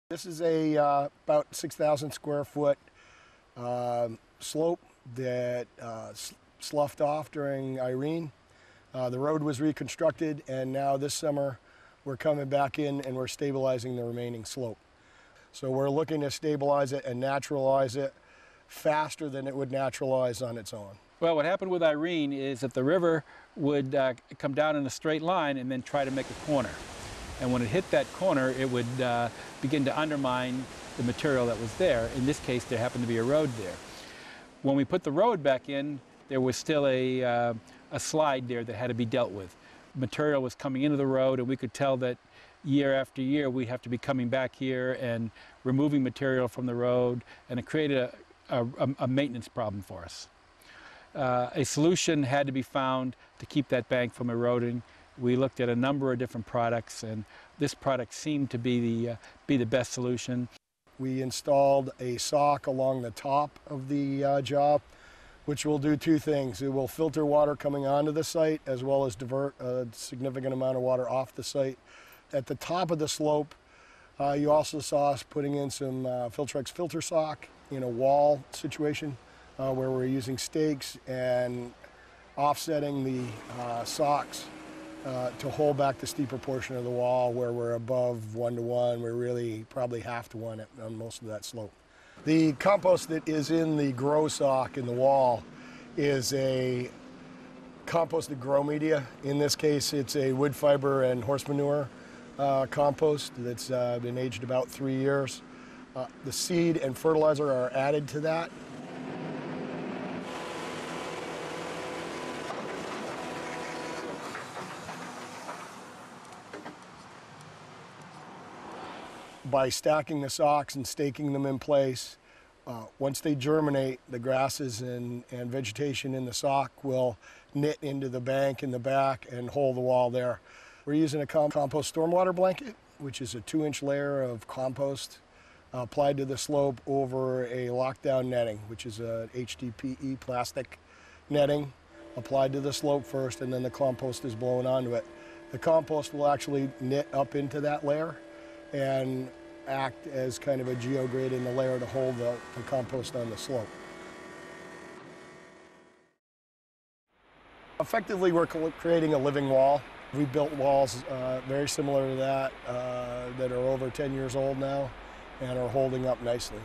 This is a about 6,000 square foot slope that sloughed off during Irene. The road was reconstructed, and now this summer we're coming back in and we're stabilizing the remaining slope. So we're looking to stabilize it and naturalize it faster than it would naturalize on its own. Well, what happened with Irene is that the river would come down in a straight line and then try to make a corner. And when it hit that corner, it would begin to undermine the material that was there. In this case, there happened to be a road there. When we put the road back in, there was still a slide there that had to be dealt with. Material was coming into the road, and we could tell that year after year we'd have to be coming back here and removing material from the road, and it created a maintenance problem for us. A solution had to be found to keep that bank from eroding. We looked at a number of different products, and this product seemed to be the best solution. We installed a sock along the top of the job, which will do two things. It will filter water coming onto the site, as well as divert a significant amount of water off the site. At the top of the slope, you also saw us putting in some Filtrex filter sock in a wall situation, where we're using stakes and offsetting the socks to hold back the steeper portion of the wall where we're above 1-to-1. We're really probably half to one on most of that slope. The compost that is in the grow sock in the wall is a composted grow media. In this case, it's a wood fiber and horse manure compost that's been aged about 3 years. The seed and fertilizer are added to that. By stacking the socks and staking them in place, once they germinate, the grasses and vegetation in the sock will knit into the bank in the back and hold the wall there. We're using a compost stormwater blanket, which is a 2-inch layer of compost applied to the slope over a lockdown netting, which is a HDPE plastic netting applied to the slope first, and then the compost is blown onto it. The compost will actually knit up into that layer and act as kind of a geograde in the layer to hold the compost on the slope. Effectively, we're creating a living wall. We built walls very similar to that that are over 10 years old now and are holding up nicely.